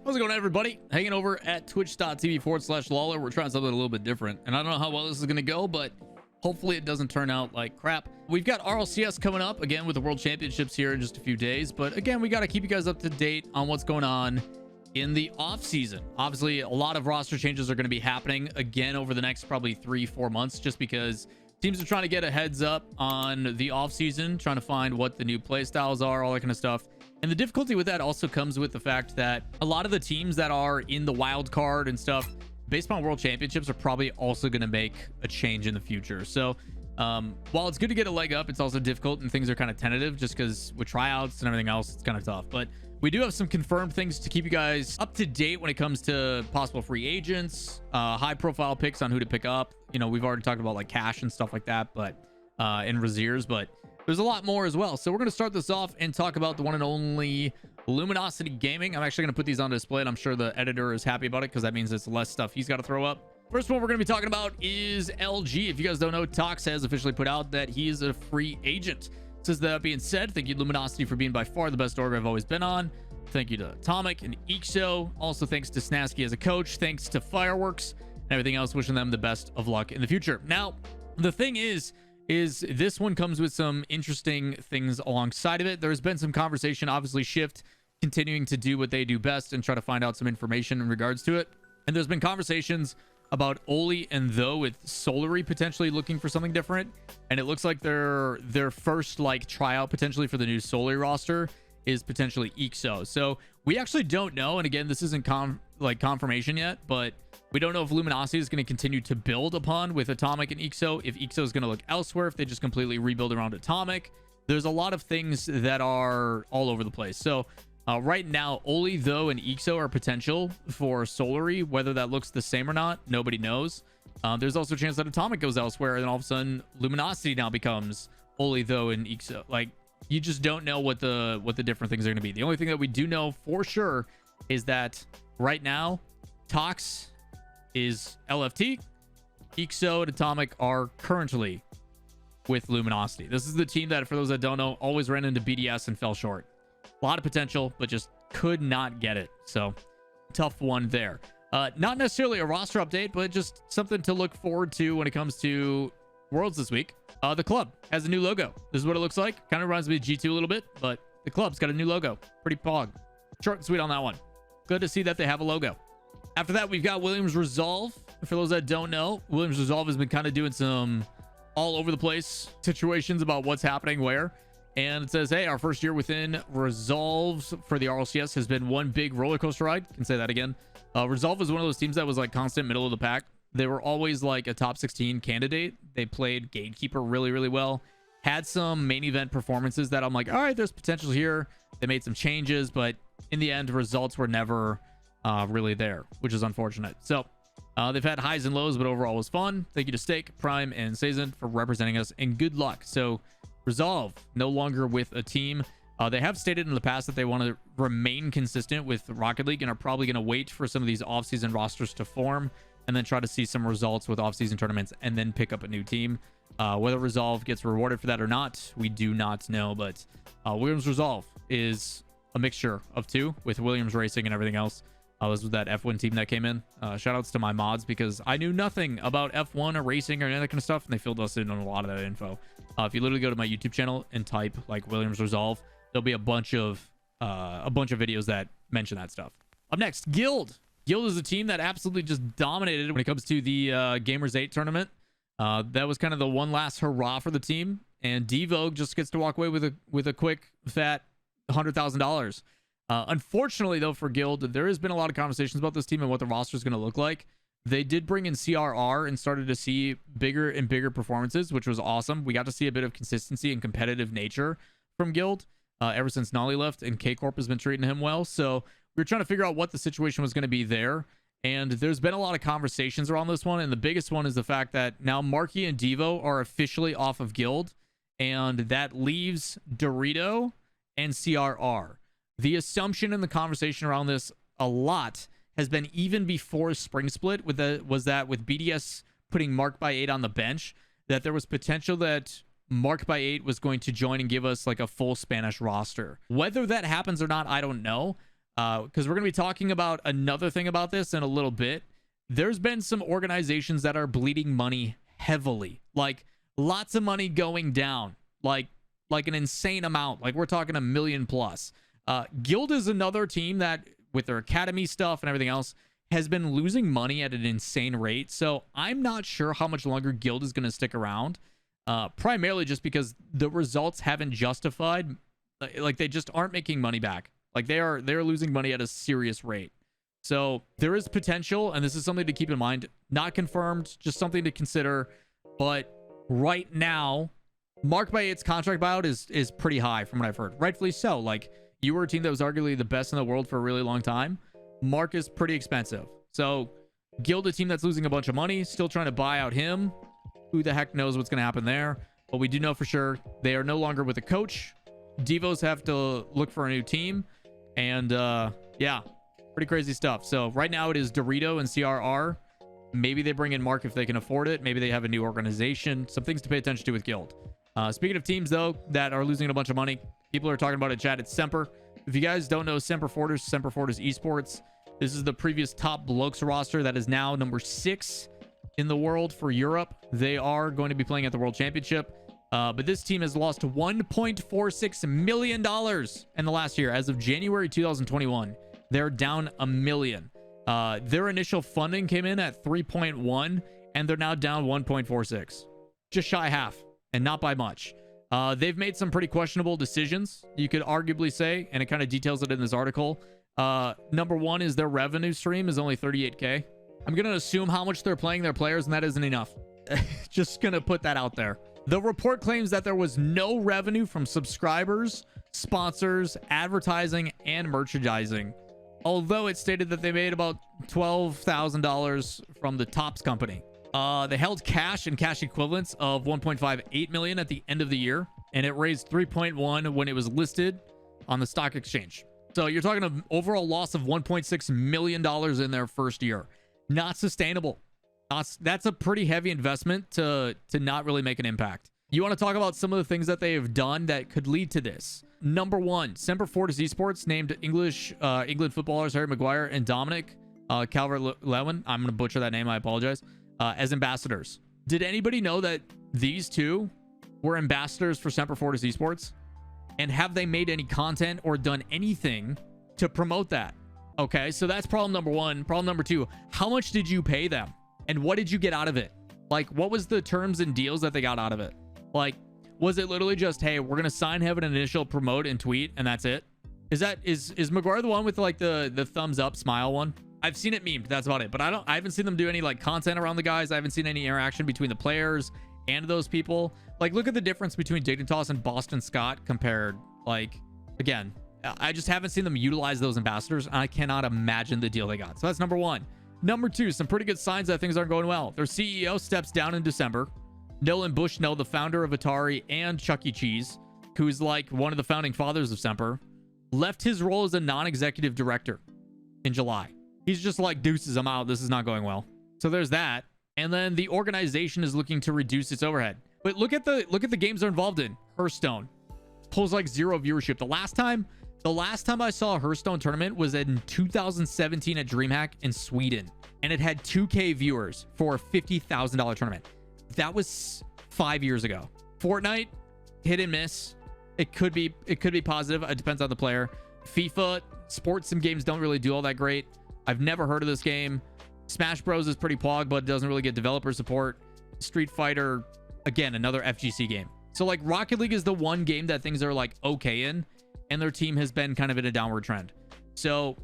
How's it going, everybody? Hanging over at twitch.tv/Lawler. We're trying something a little bit different, and I don't know how well this is going to go, but hopefully it doesn't turn out like crap. We've got RLCS coming up again with the World Championships here in just a few days, but again, we got to keep you guys up to date on what's going on in the off season. Obviously, a lot of roster changes are going to be happening again over the next probably 3-4 months, just because teams are trying to get a heads up on the off season, trying to find what the new play styles are, all that kind of stuff. And the difficulty with that also comes with the fact that a lot of the teams that are in the wild card and stuff based on World Championships are probably also going to make a change in the future. So while it's good to get a leg up, it's also difficult and things are kind of tentative just because with tryouts and everything else, it's kind of tough. But we do have some confirmed things to keep you guys up to date when it comes to possible free agents, high profile picks on who to pick up. You know, we've already talked about like cash and stuff like that, but in Raziers, but there's a lot more as well. So we're going to start this off and talk about the one and only Luminosity Gaming. I'm actually going to put these on display, and I'm sure the editor is happy about it because that means it's less stuff he's got to throw up. First one we're going to be talking about is LG. If you guys don't know, Tox has officially put out that he is a free agent. Says that being said, thank you Luminosity for being by far the best org I've always been on. Thank you to Atomic and Ixo. Also thanks to Snasky as a coach. Thanks to Fireworks and everything else. Wishing them the best of luck in the future. Now, the thing is this one comes with some interesting things alongside of it. There's been some conversation, obviously Shift continuing to do what they do best and try to find out some information in regards to it. And there's been conversations about Oli and Though with Solary potentially looking for something different. And it looks like their first like tryout potentially for the new Solary roster is potentially Ixo. So we actually don't know. And again, this isn't confirmation yet, but we don't know if Luminosity is going to continue to build upon with Atomic and Ixo, if Ixo is going to look elsewhere, if they just completely rebuild around Atomic. There's a lot of things that are all over the place. So right now, Oli, Though, and Ixo are potential for Solary. Whether that looks the same or not, nobody knows. There's also a chance that Atomic goes elsewhere, and then all of a sudden, Luminosity now becomes Oli, Though, and Ixo. Like, you just don't know what the different things are going to be. The only thing that we do know for sure is that right now, Tox is LFT. Ixo and Atomic are currently with Luminosity. This is the team that, for those that don't know, always ran into BDS and fell short. A lot of potential, but just could not get it. So tough one there. Not necessarily a roster update, but just something to look forward to when it comes to Worlds this week. The club has a new logo. This is what it looks like. Kind of reminds me of G2 a little bit, but the club's got a new logo. Pretty pog. Short and sweet on that one. Good to see that they have a logo. After that, we've got Williams Resolve. For those that don't know, Williams Resolve has been kind of doing some all over the place situations about what's happening where. And it says, hey, our first year within Resolves for the RLCS has been one big roller coaster ride. Can say that again. Resolve was one of those teams that was like constant middle of the pack. They were always like a top 16 candidate. They played Gatekeeper really, really well. Had some main event performances that I'm like, all right, there's potential here. They made some changes, but in the end, results were never really there, which is unfortunate. So they've had highs and lows, but overall was fun. Thank you to Steak, Prime, and Sazen for representing us, and good luck. So Resolve no longer with a team. They have stated in the past that they want to remain consistent with Rocket League and are probably going to wait for some of these off-season rosters to form and then try to see some results with off-season tournaments and then pick up a new team. Whether Resolve gets rewarded for that or not, we do not know. But Williams Resolve is a mixture of two with Williams Racing and everything else. This was that F1 team that came in. Shout outs to my mods because I knew nothing about F1 or racing or any of that kind of stuff, and they filled us in on a lot of that info. If you literally go to my YouTube channel and type like Williams Resolve, there'll be a bunch of videos that mention that stuff. Up next, Guild. Guild is a team that absolutely just dominated when it comes to the Gamers 8 tournament. That was kind of the one last hurrah for the team, and Devogue just gets to walk away with a quick fat $100,000. Unfortunately, though, for Guild, there has been a lot of conversations about this team and what the roster is going to look like. They did bring in CRR and started to see bigger and bigger performances, which was awesome. We got to see a bit of consistency and competitive nature from Guild ever since Nolly left, and K-Corp has been treating him well. So we were trying to figure out what the situation was going to be there. And there's been a lot of conversations around this one. And the biggest one is the fact that now Marky and Devo are officially off of Guild. And that leaves Dorito and CRR. The assumption in the conversation around this a lot has been even before Spring Split was that with BDS putting Mark by 8 on the bench, that there was potential that Mark by 8 was going to join and give us like a full Spanish roster. Whether that happens or not, I don't know. because we're going to be talking about another thing about this in a little bit. There's been some organizations that are bleeding money heavily, like lots of money going down, like an insane amount. Like we're talking $1 million plus. Guild is another team that, with their academy stuff and everything else, has been losing money at an insane rate. So I'm not sure how much longer Guild is going to stick around, primarily just because the results haven't justified, like they just aren't making money back. Like they're losing money at a serious rate. So there is potential, and this is something to keep in mind. Not confirmed, just something to consider. But right now, Mark by 8's contract buyout is pretty high from what I've heard. Rightfully so. Like, you were a team that was arguably the best in the world for a really long time. Mark is pretty expensive. So Guild, a team that's losing a bunch of money, still trying to buy out him. Who the heck knows what's going to happen there? But we do know for sure they are no longer with a coach. Devos have to look for a new team. And yeah, pretty crazy stuff. So right now it is Dorito and CRR. Maybe they bring in Mark if they can afford it. Maybe they have a new organization. Some things to pay attention to with Guild. Speaking of teams, though, that are losing a bunch of money, people are talking about it in chat. It's Semper. If you guys don't know Semper Esports, this is the previous top blokes roster that is now number 6 in the world for Europe. They are going to be playing at the World Championship. But this team has lost $1.46 million in the last year. As of January 2021, they're down $1 million. Their initial funding came in at 3.1, and they're now down 1.46. Just shy half, and not by much. They've made some pretty questionable decisions, you could arguably say, and it kind of details it in this article. Number one is their revenue stream is only 38K. I'm going to assume how much they're playing their players, and that isn't enough. Just going to put that out there. The report claims that there was no revenue from subscribers, sponsors, advertising, and merchandising. Although it stated that they made about $12,000 from the Tops company. They held cash and cash equivalents of $1.58 million at the end of the year, and it raised 3.1 when it was listed on the stock exchange. So you're talking an overall loss of $1.6 million in their first year. Not sustainable. That's a pretty heavy investment to not really make an impact. You want to talk about some of the things that they have done that could lead to this. Number one, Semper Esports named England footballers Harry Maguire and Dominic Calvert-Lewin, I'm going to butcher that name, I apologize, as ambassadors. Did anybody know that these two were ambassadors for Semper Esports? And have they made any content or done anything to promote that? Okay, so that's problem number one. Problem number two, how much did you pay them? And what did you get out of it? Like, what was the terms and deals that they got out of it? Like, was it literally just, hey, we're gonna sign, have an initial promote and tweet, and that's it? Is Maguire the one with like the thumbs up smile one? I've seen it memed, that's about it. But I haven't seen them do any like content around the guys. I haven't seen any interaction between the players and those people. Like, look at the difference between Dignitas and Boston Scott compared. Like, again, I just haven't seen them utilize those ambassadors, and I cannot imagine the deal they got. So that's number one. Number two, some pretty good signs that things aren't going well. Their CEO steps down in December. Nolan Bushnell, the founder of Atari and Chuck E. Cheese, who's like one of the founding fathers of Semper, left his role as a non-executive director in July. He's just like, deuces, I'm out. This is not going well. So there's that. And then the organization is looking to reduce its overhead. But look at the games they're involved in. Hearthstone pulls like 0 viewership. The last time I saw a Hearthstone tournament was in 2017 at DreamHack in Sweden, and it had 2K viewers for a $50,000 tournament. That was 5 years ago. Fortnite, hit and miss. It could be positive. It depends on the player. FIFA, sports sim games don't really do all that great. I've never heard of this game. Smash Bros is pretty pog, but it doesn't really get developer support. Street Fighter, again, another FGC game. So like Rocket League is the one game that things are like okay in, and their team has been kind of in a downward trend. So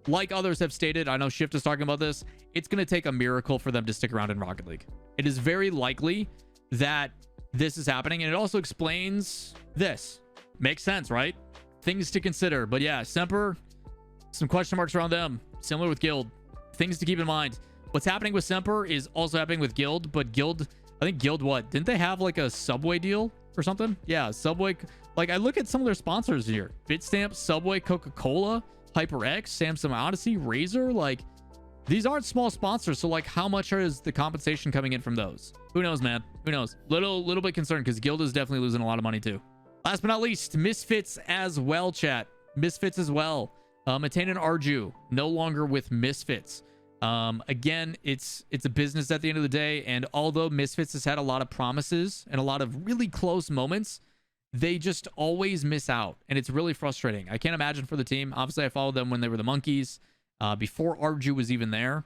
like others have stated, I know Shift is talking about this, it's going to take a miracle for them to stick around in Rocket League. It is very likely that this is happening, and it also explains this. Makes sense, right? Things to consider. But yeah, Semper, some question marks around them. Similar with Guild. Things to keep in mind. What's happening with Semper is also happening with Guild, but Guild, I think Guild what? Didn't they have like a Subway deal or something? Yeah, Subway. Like, I look at some of their sponsors here. Bitstamp, Subway, Coca-Cola, HyperX, Samsung Odyssey, Razer. Like, these aren't small sponsors. So, like, how much is the compensation coming in from those? Who knows, man? Who knows? Little bit concerned because Guild is definitely losing a lot of money too. Last but not least, Misfits as well, chat. Misfits as well. Matane and Arju no longer with Misfits. Again, it's a business at the end of the day, and although Misfits has had a lot of promises and a lot of really close moments, they just always miss out, and it's really frustrating. I can't imagine for the team. Obviously, I followed them when they were the Monkeys, before Arju was even there.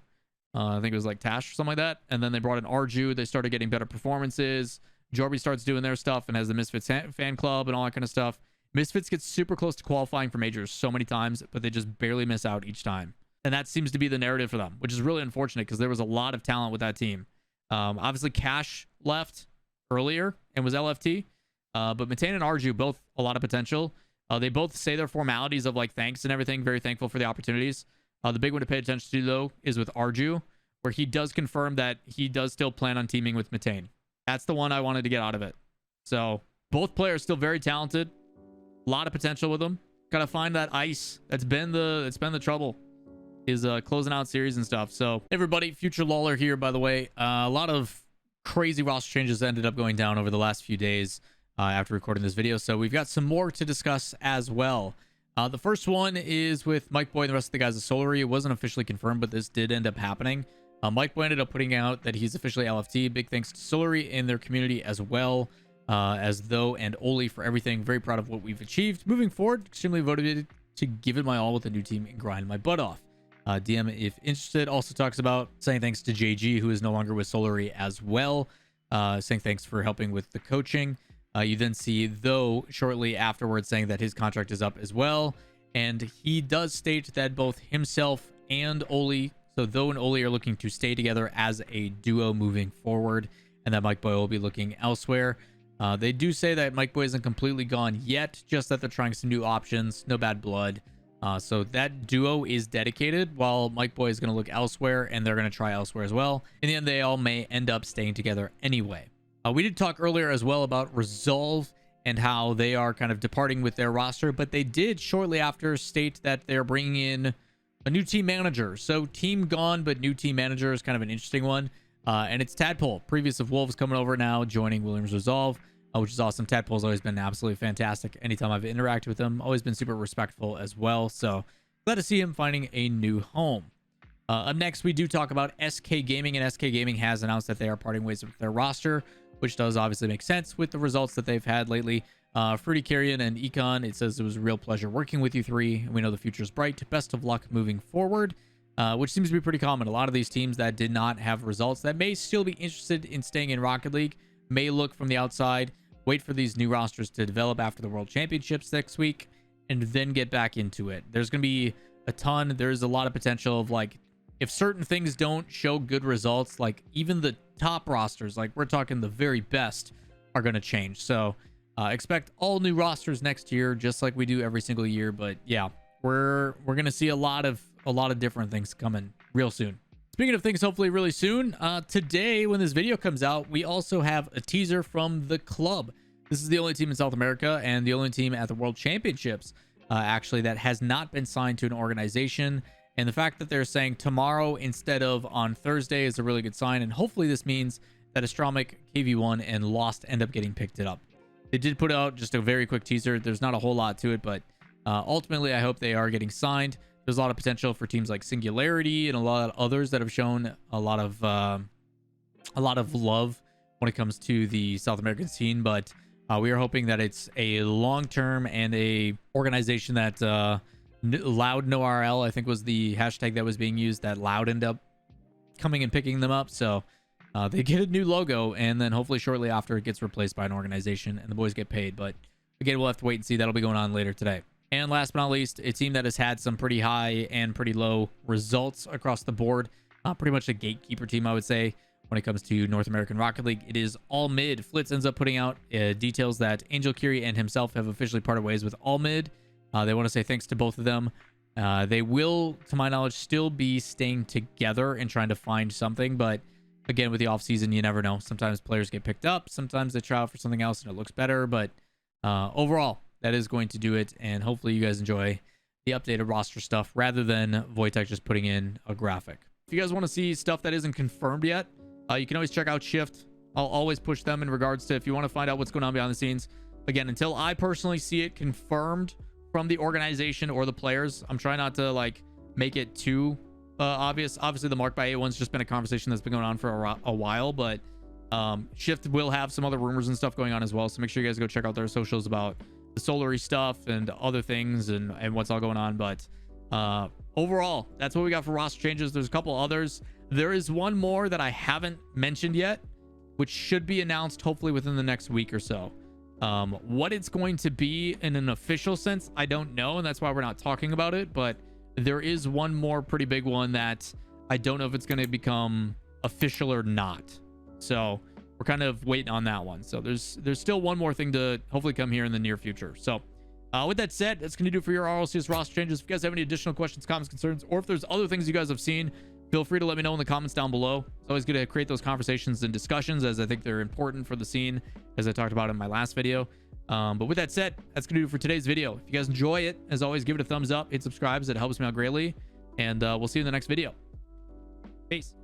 I think it was like Tash or something like that, and then they brought in Arju. They started getting better performances. Jorby starts doing their stuff and has the Misfits fan club and all that kind of stuff. Misfits gets super close to qualifying for majors so many times, but they just barely miss out each time. And that seems to be the narrative for them, which is really unfortunate because there was a lot of talent with that team. Obviously, Cash left earlier and was LFT, but Matane and Arju, both a lot of potential. They both say their formalities of like thanks and everything, very thankful for the opportunities. The big one to pay attention to, though, is with Arju, where he does confirm that he does still plan on teaming with Matane. That's the one I wanted to get out of it. So both players still very talented. A lot of potential with them. Gotta find that ice. That's been the trouble. Is closing out series and stuff. So everybody, future Lawler here, by the way. A lot of crazy roster changes ended up going down over the last few days after recording this video. So we've got some more to discuss as well. The first one is with Mike Boy and the rest of the guys at Solary. It wasn't officially confirmed, but this did end up happening. Mike Boy ended up putting out that he's officially LFT. Big thanks to Solary and their community as well. As though and Oli for everything. Very proud of what we've achieved. Moving forward, extremely motivated to give it my all with the new team and grind my butt off. DM, if interested, also talks about saying thanks to JG, who is no longer with Solary as well. Saying thanks for helping with the coaching. You then see Though shortly afterwards saying that his contract is up as well. And he does state that both himself and Oli, so Though and Oli, are looking to stay together as a duo moving forward, and that Mike Boy will be looking elsewhere. They do say that Mike Boy isn't completely gone yet, just that they're trying some new options, no bad blood. So that duo is dedicated, while Mike Boy is going to look elsewhere, and they're going to try elsewhere as well. In the end, they all may end up staying together anyway. We did talk earlier as well about Resolve and how they are kind of departing with their roster, but they did shortly after state that they're bringing in a new team manager. So team gone, but new team manager is kind of an interesting one. And it's Tadpole, previous of Wolves, coming over now, joining Williams Resolve, which is awesome. Tadpole's always been absolutely fantastic. Anytime I've interacted with him, always been super respectful as well. So glad to see him finding a new home. Up next, we do talk about SK Gaming, and SK Gaming has announced that they are parting ways with their roster, which does obviously make sense with the results that they've had lately. Fruity Carrion and Econ, it says it was a real pleasure working with you three. We know the future is bright. Best of luck moving forward. Which seems to be pretty common. A lot of these teams that did not have results that may still be interested in staying in Rocket League may look from the outside, wait for these new rosters to develop after the World Championships next week, and then get back into it. There's going to be a ton. There's a lot of potential of, like, if certain things don't show good results, like even the top rosters, like we're talking the very best, are going to change. So expect all new rosters next year, just like we do every single year. But yeah, we're going to see a lot of different things coming real soon. Speaking of things hopefully really soon, today when this video comes out, we also have a teaser from the club. This is the only team in South America and the only team at the World Championships actually that has not been signed to an organization. And the fact that they're saying tomorrow instead of on Thursday is a really good sign. And hopefully this means that Astromic, KV1, and Lost end up getting picked up. They did put out just a very quick teaser. There's not a whole lot to it, but ultimately I hope they are getting signed. There's a lot of potential for teams like Singularity and a lot of others that have shown a lot of love when it comes to the South American scene. But we are hoping that it's a long-term and a organization that Loud No RL, I think, was the hashtag that was being used, that Loud ended up coming and picking them up. So they get a new logo, and then hopefully shortly after it gets replaced by an organization and the boys get paid. But again, we'll have to wait and see. That'll be going on later today. And last but not least, a team that has had some pretty high and pretty low results across the board. Pretty much a gatekeeper team, I would say, when it comes to North American Rocket League. It is AllMid. Flitz ends up putting out details that Angel Curie and himself have officially parted ways with AllMid. They want to say thanks to both of them. They will, to my knowledge, still be staying together and trying to find something. But again, with the offseason, you never know. Sometimes players get picked up. Sometimes they try out for something else and it looks better. But overall, that is going to do it. And hopefully you guys enjoy the updated roster stuff rather than Wojtek just putting in a graphic. If you guys want to see stuff that isn't confirmed yet, you can always check out Shift. I'll always push them in regards to if you want to find out what's going on behind the scenes. Again, until I personally see it confirmed from the organization or the players. I'm trying not to like make it too obvious. Obviously the Mark by A1's just been a conversation that's been going on for a while, but Shift will have some other rumors and stuff going on as well, so make sure you guys go check out their socials about the Solary stuff and other things and what's all going on. But overall, that's what we got for roster changes. There's a couple others. There is one more that I haven't mentioned yet, which should be announced hopefully within the next week or so. What it's going to be in an official sense, I don't know, and that's why we're not talking about it. But there is one more pretty big one that I don't know if it's going to become official or not. So we're kind of waiting on that one. So there's still one more thing to hopefully come here in the near future. So with that said, that's going to do for your RLCS roster changes. If you guys have any additional questions, comments, concerns, or if there's other things you guys have seen, feel free to let me know in the comments down below. It's always good to create those conversations and discussions, as I think they're important for the scene, as I talked about in my last video. But with that said, that's going to do it for today's video. If you guys enjoy it, as always, give it a thumbs up, hit subscribe, as it helps me out greatly. And we'll see you in the next video. Peace.